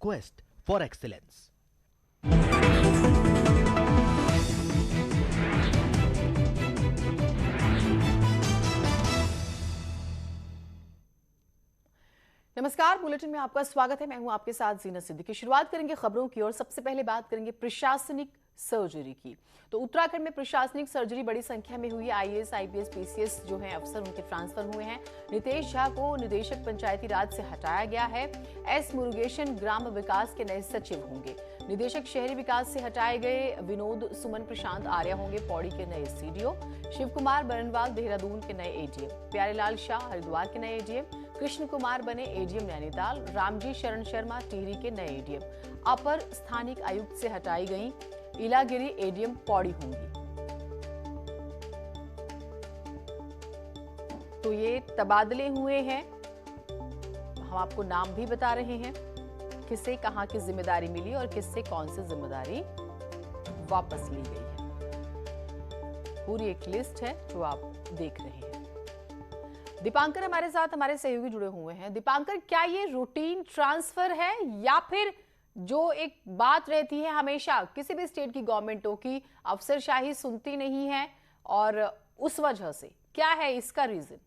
quest for excellence. नमस्कार, bulletin में आपका स्वागत है। मैं हूं आपके साथ जीनत सिद्दीकी। शुरुआत करेंगे खबरों की और सबसे पहले बात करेंगे प्रशासनिक सर्जरी की। तो उत्तराखंड में प्रशासनिक सर्जरी बड़ी संख्या में हुई। आईएएस, आईपीएस, पीसीएस जो हैं अफसर उनके ट्रांसफर हुए हैं। नितेश झा को निदेशक पंचायती राज से हटाया गया है। एस मुरुगेशन ग्राम विकास के नए सचिव होंगे। निदेशक शहरी विकास से हटाए गए विनोद सुमन प्रशांत आर्या होंगे पौड़ी के नए सीडीओ। शिव कुमार बरनवाल देहरादून के नए एडीएम। प्यारेलाल शाह हरिद्वार के नए एडीएम। कृष्ण कुमार बने एडीएम नैनीताल। रामजी शरण शर्मा टिहरी के नए एडीएम। अपर स्थानिक आयुक्त से हटाई गई इलागिरी एडीएम पौड़ी होंगी। तो ये तबादले हुए हैं। हम आपको नाम भी बता रहे हैं, किससे कहां की जिम्मेदारी मिली और किससे कौन सी जिम्मेदारी वापस ली गई है। पूरी एक लिस्ट है जो आप देख रहे हैं। दीपांकर हमारे साथ, हमारे सहयोगी जुड़े हुए हैं। दीपांकर, क्या ये रूटीन ट्रांसफर है या फिर जो एक बात रहती है हमेशा किसी भी स्टेट की गवर्नमेंटों की, अफसरशाही सुनती नहीं है और उस वजह से क्या है इसका रीजन?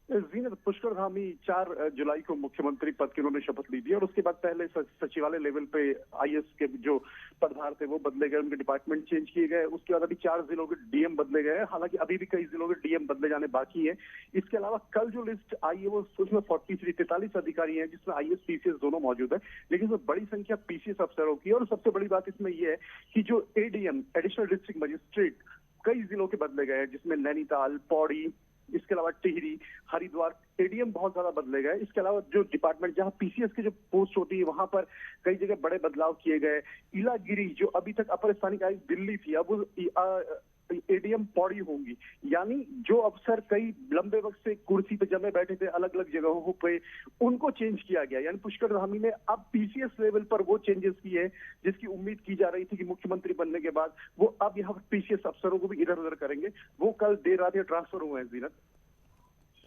जीनत, पुष्कर धामी 4 जुलाई को मुख्यमंत्री पद की उन्होंने शपथ ली थी और उसके बाद पहले सचिवालय लेवल पे आईएएस के जो पदभार थे वो बदले गए, उनके डिपार्टमेंट चेंज किए गए। उसके बाद अभी 4 जिलों के डीएम बदले गए। हालांकि अभी भी कई जिलों के डीएम बदले जाने बाकी है। इसके अलावा कल जो लिस्ट आई है वो उसमें 43 अधिकारी हैं, जिसमें आईएएस पीसीएस दोनों मौजूद है, लेकिन इसमें बड़ी संख्या पीसीएस अफसरों की। और सबसे बड़ी बात इसमें यह है कि जो एडीएम एडिशनल डिस्ट्रिक्ट मजिस्ट्रेट कई जिलों के बदले गए हैं, जिसमें नैनीताल, पौड़ी, इसके अलावा टिहरी, हरिद्वार एडीएम बहुत ज्यादा बदले गए। इसके अलावा जो डिपार्टमेंट जहां पीसीएस की जो पोस्ट होती है वहां पर कई जगह बड़े बदलाव किए गए। इलागिरी जो अभी तक अपर स्थानिक आयुक्त दिल्ली थी, अब एडीएम पौड़ी होंगी। यानी जो अफसर कई लंबे वक्त से कुर्सी पे जमे बैठे थे अलग अलग जगहों पे, उनको चेंज किया गया। यानी पुष्कर धामी ने अब पीसीएस लेवल पर वो चेंजेस किए हैं जिसकी उम्मीद की जा रही थी कि मुख्यमंत्री बनने के बाद वो अब यहाँ पीसीएस अफसरों को भी इधर उधर करेंगे। वो कल देर रात ट्रांसफर हुए हैं। जीनत,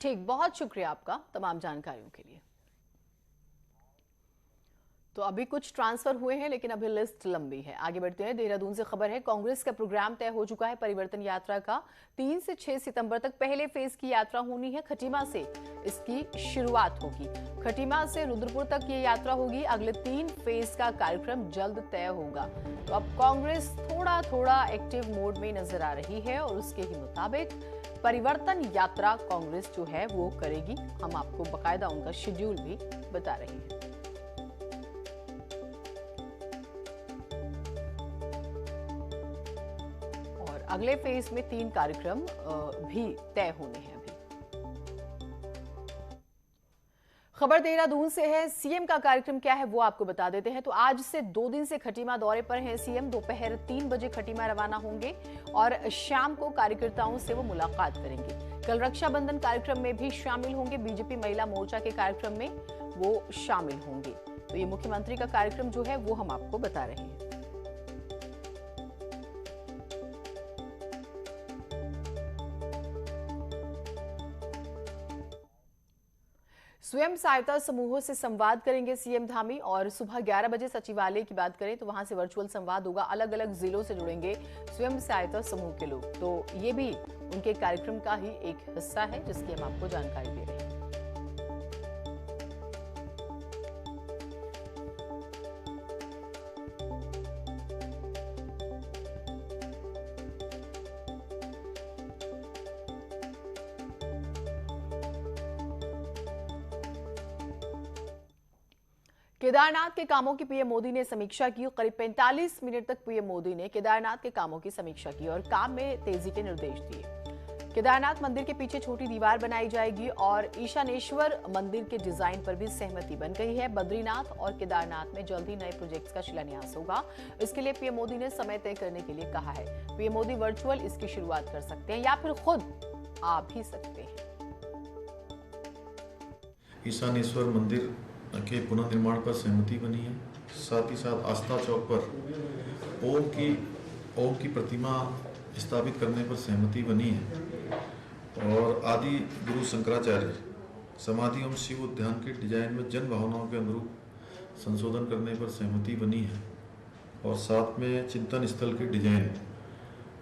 ठीक, बहुत शुक्रिया आपका तमाम जानकारियों के लिए। तो अभी कुछ ट्रांसफर हुए हैं लेकिन अभी लिस्ट लंबी है। आगे बढ़ते हैं। देहरादून से खबर है, कांग्रेस का प्रोग्राम तय हो चुका है। परिवर्तन यात्रा का 3 से 6 सितंबर तक पहले फेज की यात्रा होनी है। खटीमा से इसकी शुरुआत होगी। खटीमा से रुद्रपुर तक ये यात्रा होगी। अगले 3 फेज का कार्यक्रम जल्द तय होगा। तो अब कांग्रेस थोड़ा थोड़ा एक्टिव मोड में नजर आ रही है और उसके ही मुताबिक परिवर्तन यात्रा कांग्रेस जो है वो करेगी। हम आपको बाकायदा उनका शेड्यूल भी बता रहे हैं। अगले फेज में 3 कार्यक्रम भी तय होने हैं। अभी खबर देहरादून से है। सीएम का कार्यक्रम क्या है वो आपको बता देते हैं। तो आज से 2 दिन से खटीमा दौरे पर हैं सीएम। दोपहर 3 बजे खटीमा रवाना होंगे और शाम को कार्यकर्ताओं से वो मुलाकात करेंगे। कल रक्षाबंधन कार्यक्रम में भी शामिल होंगे। बीजेपी महिला मोर्चा के कार्यक्रम में वो शामिल होंगे। तो ये मुख्यमंत्री का कार्यक्रम जो है वो हम आपको बता रहे हैं। स्वयं सहायता समूहों से संवाद करेंगे सीएम धामी। और सुबह 11 बजे सचिवालय की बात करें तो वहां से वर्चुअल संवाद होगा। अलग अलग जिलों से जुड़ेंगे स्वयं सहायता समूह के लोग। तो ये भी उनके कार्यक्रम का ही एक हिस्सा है जिसकी हम आपको जानकारी दे रहे हैं। केदारनाथ के कामों की पीएम मोदी ने समीक्षा की। करीब 45 मिनट तक पीएम मोदी ने केदारनाथ के कामों की समीक्षा की और काम में तेजी के निर्देश दिए। केदारनाथ मंदिर के पीछे छोटी दीवार बनाई जाएगी और ईशानेश्वर मंदिर के डिजाइन पर भी सहमति बन गई है। बद्रीनाथ और केदारनाथ में जल्द ही नए प्रोजेक्ट्स का शिलान्यास होगा। इसके लिए पीएम मोदी ने समय तय करने के लिए कहा है। पीएम मोदी वर्चुअल इसकी शुरुआत कर सकते हैं या फिर खुद आ भी सकते हैं। ईशानेश्वर मंदिर के पुनर्निर्माण पर सहमति बनी है। साथ ही साथ आस्था चौक पर ओम की प्रतिमा स्थापित करने पर सहमति बनी है। और आदि गुरु शंकराचार्य समाधि एवं शिव उद्यान के डिजाइन में जन भावनाओं के अनुरूप संशोधन करने पर सहमति बनी है और साथ में चिंतन स्थल के डिजाइन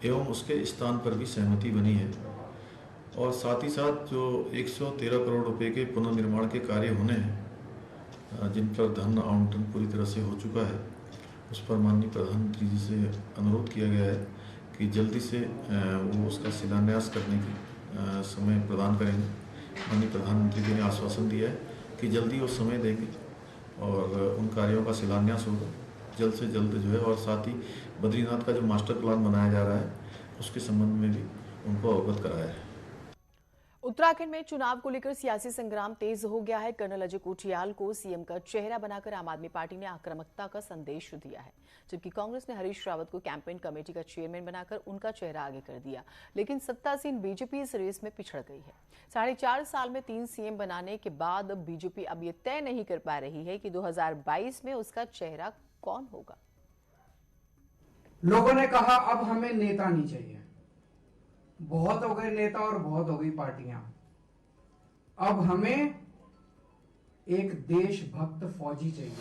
एवं उसके स्थान पर भी सहमति बनी है और साथ ही साथ जो 113 करोड़ रुपए के पुनर्निर्माण के कार्य होने हैं जिन पर धन आवंटन पूरी तरह से हो चुका है, उस पर माननीय प्रधानमंत्री जी से अनुरोध किया गया है कि जल्दी से वो उसका शिलान्यास करने की समय प्रदान करेंगे। माननीय प्रधानमंत्री जी ने आश्वासन दिया है कि जल्दी वो समय देंगे और उन कार्यों का शिलान्यास होगा जल्द से जल्द जो है। और साथ ही बद्रीनाथ का जो मास्टर प्लान बनाया जा रहा है उसके संबंध में भी उनको अवगत कराया है। उत्तराखंड में चुनाव को लेकर सियासी संग्राम तेज हो गया है। कर्नल अजय कोठियाल को सीएम का चेहरा बनाकर आम आदमी पार्टी ने आक्रामकता का संदेश दिया है, जबकि कांग्रेस ने हरीश रावत को कैंपेन कमेटी का चेयरमैन बनाकर उनका चेहरा आगे कर दिया। लेकिन सत्तासीन बीजेपी इस रेस में पिछड़ गई है। 4.5 साल में 3 सीएम बनाने के बाद बीजेपी अब ये तय नहीं कर पा रही है कि 2022 में उसका चेहरा कौन होगा। लोगों ने कहा अब हमें नेता नहीं चाहिए, बहुत हो गए नेता और बहुत हो गई पार्टियां, अब हमें एक देशभक्त फौजी चाहिए।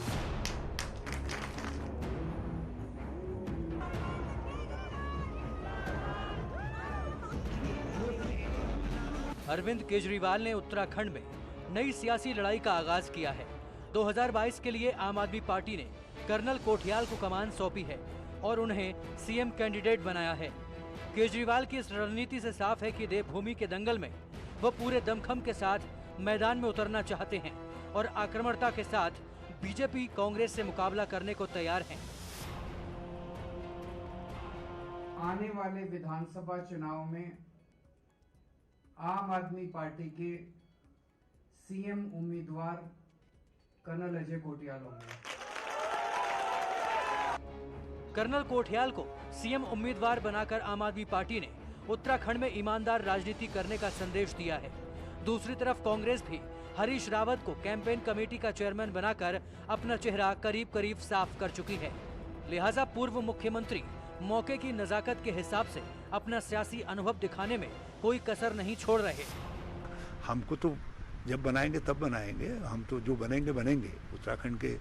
अरविंद केजरीवाल ने उत्तराखंड में नई सियासी लड़ाई का आगाज किया है। 2022 के लिए आम आदमी पार्टी ने कर्नल कोठियाल को कमान सौंपी है और उन्हें सीएम कैंडिडेट बनाया है। केजरीवाल की इस रणनीति से साफ है कि देवभूमि के दंगल में वह पूरे दमखम के साथ मैदान में उतरना चाहते हैं और आक्रामकता के साथ बीजेपी कांग्रेस से मुकाबला करने को तैयार हैं। आने वाले विधानसभा चुनाव में आम आदमी पार्टी के सीएम उम्मीदवार कर्नल अजय कोठियाल होंगे। कर्नल कोठियाल को सीएम उम्मीदवार बनाकर आम आदमी पार्टी ने उत्तराखंड में ईमानदार राजनीति करने का संदेश दिया है। दूसरी तरफ कांग्रेस भी हरीश रावत को कैंपेन कमेटी का चेयरमैन बनाकर अपना चेहरा करीब करीब साफ कर चुकी है। लिहाजा पूर्व मुख्यमंत्री मौके की नजाकत के हिसाब से अपना सियासी अनुभव दिखाने में कोई कसर नहीं छोड़ रहे। हमको तो जब बनाएंगे तब बनाएंगे, हम तो जो बनेंगे बनेंगे। उत्तराखंड के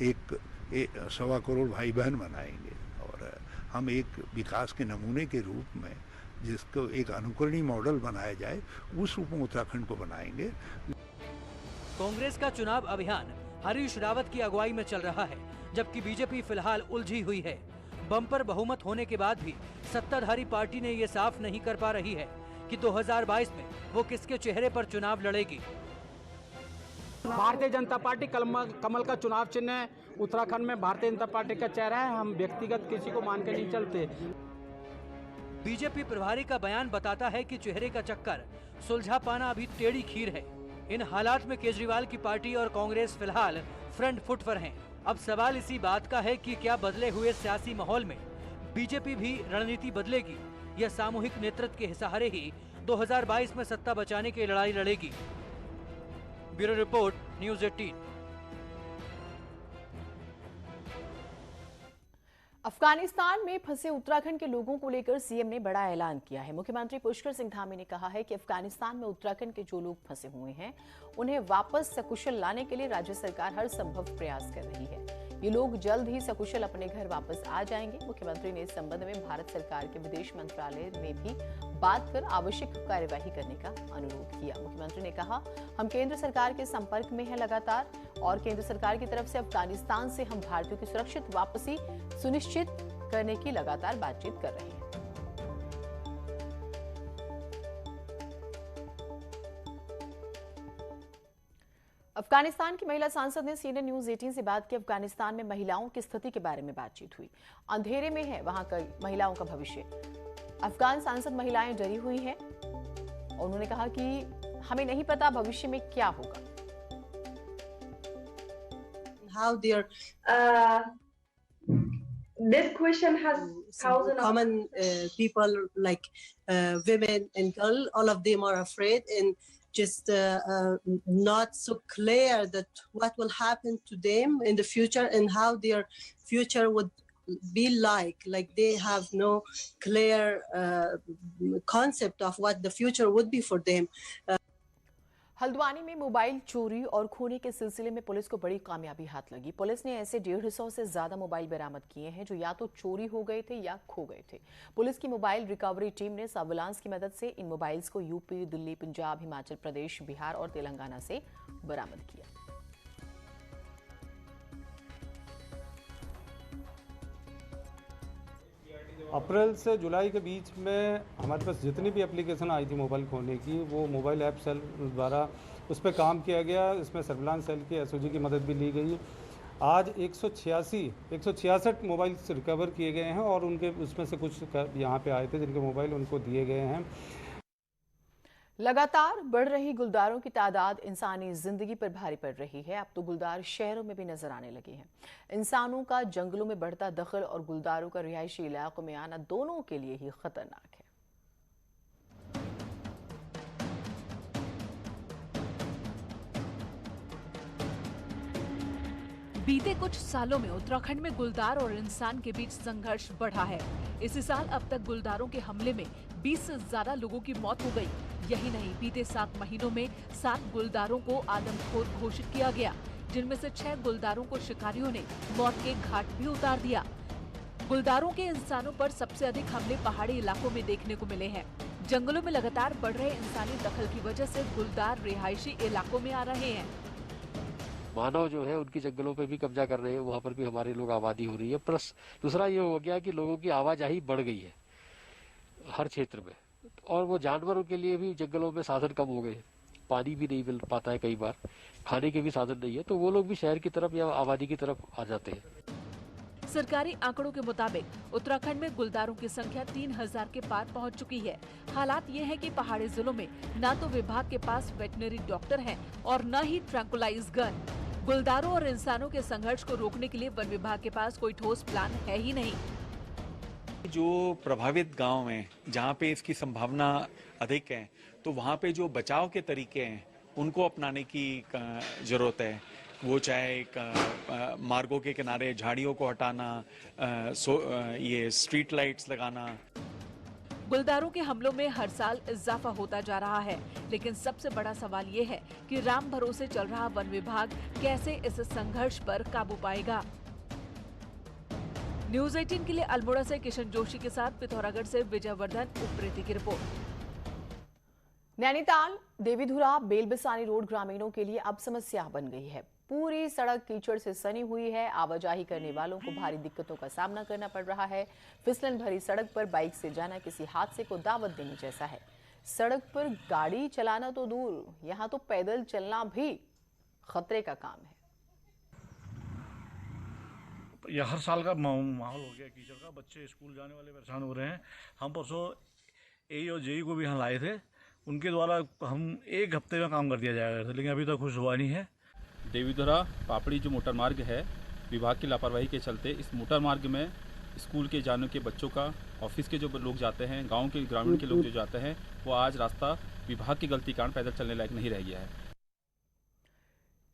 एक 1.25 करोड़ भाई बहन बनाएंगे और हम एक विकास के नमूने के रूप में जिसको एक अनुकरणीय मॉडल बनाया जाए उस रूप में उत्तराखंड को बनाएंगे। कांग्रेस का चुनाव अभियान हरीश रावत की अगुवाई में चल रहा है, जबकि बीजेपी फिलहाल उलझी हुई है। बम्पर बहुमत होने के बाद भी सत्ताधारी पार्टी ने ये साफ नहीं कर पा रही है कि 2022 में वो किसके चेहरे पर चुनाव लड़ेगी। भारतीय जनता पार्टी कमल का चुनाव चिन्ह है। उत्तराखंड में भारतीय जनता पार्टी का चेहरा है। हम व्यक्तिगत किसी को मान के नहीं चलते। बीजेपी प्रभारी का बयान बताता है कि चेहरे का चक्कर सुलझा पाना अभी टेढ़ी खीर है। इन हालात में केजरीवाल की पार्टी और कांग्रेस फिलहाल फ्रंट फुट पर हैं। अब सवाल इसी बात का है कि क्या बदले हुए सियासी माहौल में बीजेपी भी रणनीति बदलेगी या सामूहिक नेतृत्व के सहारे ही 2022 में सत्ता बचाने की लड़ाई लड़ेगी। Bureau report, news 18। अफगानिस्तान में फंसे उत्तराखंड के लोगों को लेकर सीएम ने बड़ा ऐलान किया है। मुख्यमंत्री पुष्कर सिंह धामी ने कहा है कि अफगानिस्तान में उत्तराखंड के जो लोग फंसे हुए हैं उन्हें वापस सकुशल लाने के लिए राज्य सरकार हर संभव प्रयास कर रही है। ये लोग जल्द ही सकुशल अपने घर वापस आ जाएंगे। मुख्यमंत्री ने इस संबंध में भारत सरकार के विदेश मंत्रालय में भी बात कर आवश्यक कार्यवाही करने का अनुरोध किया। मुख्यमंत्री ने कहा, हम केंद्र सरकार के संपर्क में हैं लगातार और केंद्र सरकार की तरफ से अफगानिस्तान से हम भारतीयों की सुरक्षित वापसी सुनिश्चित करने की लगातार बातचीत कर रहे हैं। अफगानिस्तान की महिला सांसद ने सीनियर न्यूज 18 से बात की। अफगानिस्तान में महिलाओं की स्थिति के बारे में बातचीत हुई। अंधेरे में है वहां की महिलाओं का भविष्य। अफगान सांसद महिलाएं डरी हुई हैं और उन्होंने कहा कि हमें नहीं पता भविष्य में क्या होगा। How their this question has thousands common people like women and girls, all of them are afraid and just not so clear that what will happen to them in the future and how their future would be like they have no clear concept of what the future would be for them. Haldwani में mobile चोरी और खोने के सिलसिले में police को बड़ी कामयाबी हाथ लगी। पुलिस ने ऐसे 150 से ज्यादा मोबाइल बरामद किए हैं जो या तो चोरी हो गए थे या खो गए थे। पुलिस की मोबाइल रिकवरी टीम ने सर्विलांस की मदद से इन मोबाइल्स को यूपी, दिल्ली, पंजाब, हिमाचल प्रदेश, बिहार और तेलंगाना से बरामद किया। अप्रैल से जुलाई के बीच में हमारे पास जितनी भी एप्लीकेशन आई थी मोबाइल खोने की, वो मोबाइल ऐप सेल द्वारा उस पर काम किया गया। इसमें सर्विलांस सेल की एसओजी की मदद भी ली गई। आज 166 मोबाइल रिकवर किए गए हैं और उनके उसमें से कुछ यहाँ पे आए थे जिनके मोबाइल उनको दिए गए हैं। लगातार बढ़ रही गुलदारों की तादाद इंसानी जिंदगी पर भारी पड़ रही है। अब तो गुलदार शहरों में भी नजर आने लगे हैं। इंसानों का जंगलों में बढ़ता दखल और गुलदारों का रिहायशी इलाकों में आना दोनों के लिए ही खतरनाक है। बीते कुछ सालों में उत्तराखंड में गुलदार और इंसान के बीच संघर्ष बढ़ा है। इसी साल अब तक गुलदारों के हमले में 20 से ज्यादा लोगों की मौत हो गई। यही नहीं, बीते 7 महीनों में 7 गुलदारों को आदमखोर घोषित किया गया, जिनमें से 6 गुलदारों को शिकारियों ने मौत के घाट भी उतार दिया। गुलदारों के इंसानों पर सबसे अधिक हमले पहाड़ी इलाकों में देखने को मिले हैं। जंगलों में लगातार बढ़ रहे इंसानी दखल की वजह से गुलदार रिहायशी इलाकों में आ रहे हैं। मानव जो है उनकी जंगलों पे भी कब्जा कर रहे हैं, वहाँ पर भी हमारे लोग आबादी हो रही है। प्लस दूसरा ये हो गया कि लोगों की आवाजाही बढ़ गई है हर क्षेत्र में, और वो जानवरों के लिए भी जंगलों में साधन कम हो गए। पानी भी नहीं मिल पाता है, कई बार खाने के भी साधन नहीं है, तो वो लोग भी शहर की तरफ या आबादी की तरफ आ जाते हैं। सरकारी आंकड़ों के मुताबिक उत्तराखंड में गुलदारों की संख्या 3000 के पार पहुंच चुकी है। हालात ये है कि पहाड़ी जिलों में न तो विभाग के पास वेटनरी डॉक्टर हैं और न ही ट्रैंकुलाइज गन। गुलदारों और इंसानों के संघर्ष को रोकने के लिए वन विभाग के पास कोई ठोस प्लान है ही नहीं। जो प्रभावित गांव हैं जहां पे इसकी संभावना अधिक है, तो वहां पे जो बचाव के तरीके हैं उनको अपनाने की जरूरत है। वो चाहे मार्गों के किनारे झाड़ियों को हटाना, ये स्ट्रीट लाइट्स लगाना। गुलदारों के हमलों में हर साल इजाफा होता जा रहा है, लेकिन सबसे बड़ा सवाल ये है कि राम भरोसे चल रहा वन विभाग कैसे इस संघर्ष पर काबू पाएगा। न्यूज 18 के लिए अल्मोड़ा से किशन जोशी के साथ पिथौरागढ़ से विजयवर्धन उप्रेती की रिपोर्ट। नैनीताल देवीधुरा बेलबिसानी रोड ग्रामीणों के लिए अब समस्या बन गई है। पूरी सड़क कीचड़ से सनी हुई है। आवाजाही करने वालों को भारी दिक्कतों का सामना करना पड़ रहा है। फिसलन भरी सड़क पर बाइक से जाना किसी हादसे को दावत देने जैसा है। सड़क पर गाड़ी चलाना तो दूर, यहाँ तो पैदल चलना भी खतरे का काम है। यह हर साल का माहौल हो गया कीचड़ का। बच्चे स्कूल जाने वाले परेशान हो रहे हैं। हम परसों एई और जेई को भी यहाँ लाए थे, उनके द्वारा हम 1 हफ्ते में काम कर दिया जाएगा, लेकिन अभी तक कुछ हुआ नहीं है। देवीधुरा पापड़ी जो मोटर मार्ग है, विभाग की लापरवाही के चलते इस मोटर मार्ग में स्कूल के जाने के बच्चों का, ऑफिस के जो लोग जाते हैं, गांव के ग्रामीण के लोग जो जाते हैं, वो आज रास्ता विभाग की गलती कारण पैदल चलने लायक नहीं रह गया है।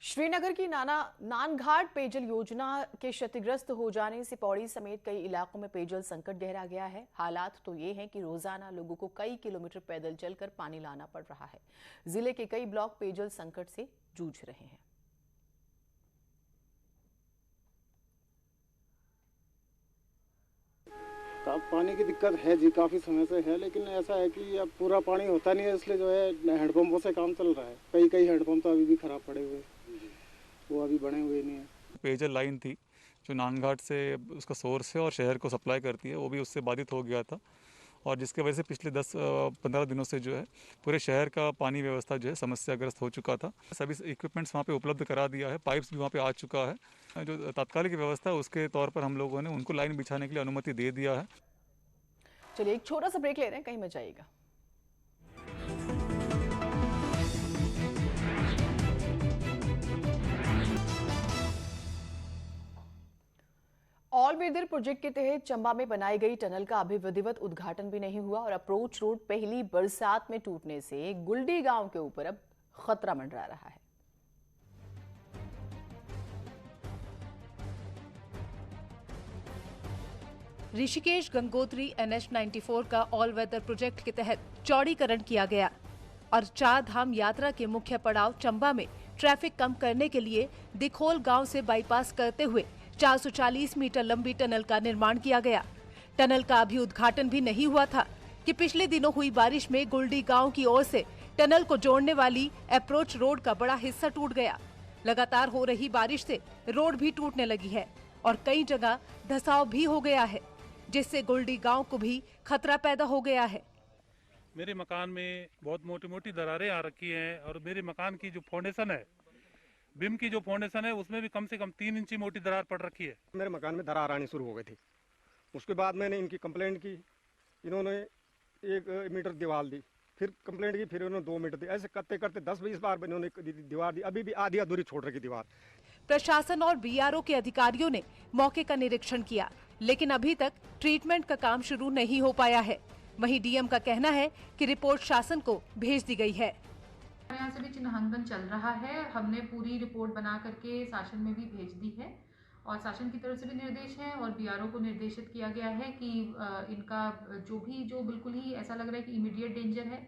श्रीनगर की नानघाट पेयजल योजना के क्षतिग्रस्त हो जाने से पौड़ी समेत कई इलाकों में पेयजल संकट गहरा गया है। हालात तो ये हैं कि रोजाना लोगों को कई किलोमीटर पैदल चलकर पानी लाना पड़ रहा है। जिले के कई ब्लॉक पेयजल संकट से जूझ रहे हैं। पानी की दिक्कत है जी, काफ़ी समय से है, लेकिन ऐसा है कि अब पूरा पानी होता नहीं है, इसलिए जो है हैंडपम्पों से काम चल रहा है। कई हैंडपम्प तो अभी भी खराब पड़े हुए, वो अभी बने हुए नहीं है। पेयजल लाइन थी जो नानघाट से उसका सोर्स है और शहर को सप्लाई करती है, वो भी उससे बाधित हो गया था, और जिसकी वजह से पिछले 10-15 दिनों से जो है पूरे शहर का पानी व्यवस्था जो है समस्याग्रस्त हो चुका था। सभी इक्विपमेंट्स वहाँ पे उपलब्ध करा दिया है, पाइप्स भी वहाँ पे आ चुका है। जो तात्कालिक व्यवस्था है उसके तौर पर हम लोगों ने उनको लाइन बिछाने के लिए अनुमति दे दिया है। चलिए एक छोटा सा ब्रेक ले रहे हैं, कहीं मत जाइएगा। ऑल वेदर प्रोजेक्ट के तहत चंबा में बनाई गई टनल का अभी विधिवत उद्घाटन भी नहीं हुआ और अप्रोच रोड पहली बरसात में टूटने से गुलडी गांव के ऊपर अब खतरा मंडरा रहा है। ऋषिकेश गंगोत्री NH 94 का ऑल वेदर प्रोजेक्ट के तहत चौड़ीकरण किया गया। और चार धाम यात्रा के मुख्य पड़ाव चंबा में ट्रैफिक कम करने के लिए दिखोल गांव से बाईपास करते हुए 440 मीटर लंबी टनल का निर्माण किया गया। टनल का अभी उद्घाटन भी नहीं हुआ था कि पिछले दिनों हुई बारिश में गुलडी गांव की ओर से टनल को जोड़ने वाली अप्रोच रोड का बड़ा हिस्सा टूट गया। लगातार हो रही बारिश से रोड भी टूटने लगी है और कई जगह धंसाव भी हो गया है, जिससे गुलडी गांव को भी खतरा पैदा हो गया है। मेरे मकान में बहुत मोटी मोटी दरारें आ रखी हैं और मेरे मकान की जो फाउंडेशन है, बीम की जो फाउंडेशन है, उसमें भी कम से कम 3 इंची मोटी दरार पड़ रखी है। मेरे मकान में दरार आनी शुरू हो गई थी। उसके बाद मैंने इनकी कंप्लेंट की, इन्होंने 1 मीटर दीवार दी, फिर कंप्लेंट की, फिर उन्होंने 2 मीटर दी। ऐसे करते करते 10-20 बार इन्होंने दीवार दी। अभी भी आधी अधूरी छोड़ रखी दीवार। प्रशासन और बीआरओ के अधिकारियों ने मौके का निरीक्षण किया, लेकिन अभी तक ट्रीटमेंट का काम शुरू नहीं हो पाया है। वहीं डीएम का कहना है कि रिपोर्ट शासन को भेज दी गई है। यहाँ से भी चिन्हांकन चल रहा है। हमने पूरी रिपोर्ट बना करके शासन में भी भेज दी है और शासन की तरफ से भी निर्देश है और बीआरओ को निर्देशित किया गया है कि इनका जो बिल्कुल ही ऐसा लग रहा है कि इमीडिएट डेंजर है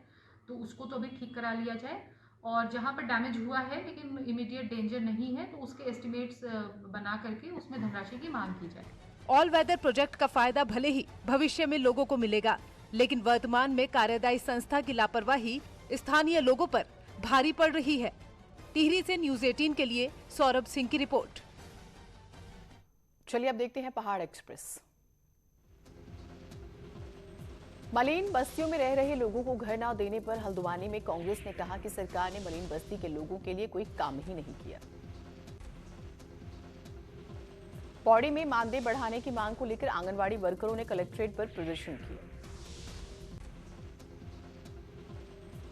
तो उसको तो अभी ठीक करा लिया जाए, और जहाँ पर डैमेज हुआ है लेकिन इमीडिएट डेंजर नहीं है तो उसके एस्टिमेट्स बना करके उसमें धनराशि की मांग की जाए। ऑल वेदर प्रोजेक्ट का फायदा भले ही भविष्य में लोगों को मिलेगा, लेकिन वर्तमान में कार्यदायी संस्था की लापरवाही स्थानीय लोगों पर भारी पड़ रही है। टिहरी से न्यूज़ 18 के लिए सौरभ सिंह की रिपोर्ट। चलिए अब देखते हैं पहाड़ एक्सप्रेस। मलिन बस्तियों में रह रहे लोगों को घर न देने पर हल्द्वानी में कांग्रेस ने कहा कि सरकार ने मलिन बस्ती के लोगों के लिए कोई काम ही नहीं किया। पौड़ी में मानदेय बढ़ाने की मांग को लेकर आंगनवाड़ी वर्करों ने कलेक्ट्रेट पर प्रदर्शन किया।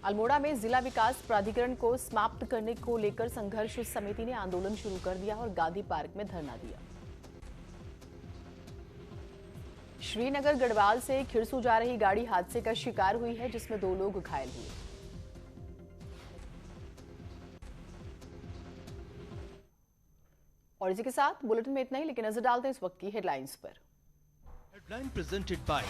अल्मोड़ा में जिला विकास प्राधिकरण को समाप्त करने को लेकर संघर्ष समिति ने आंदोलन शुरू कर दिया और गांधी पार्क में धरना दिया। श्रीनगर गढ़वाल से खिरसू जा रही गाड़ी हादसे का शिकार हुई है, जिसमें 2 लोग घायल हुए। और इसी के साथ बुलेटिन में इतना ही, लेकिन नजर डालते हैं इस वक्त की हेडलाइंस पर। Headline presented by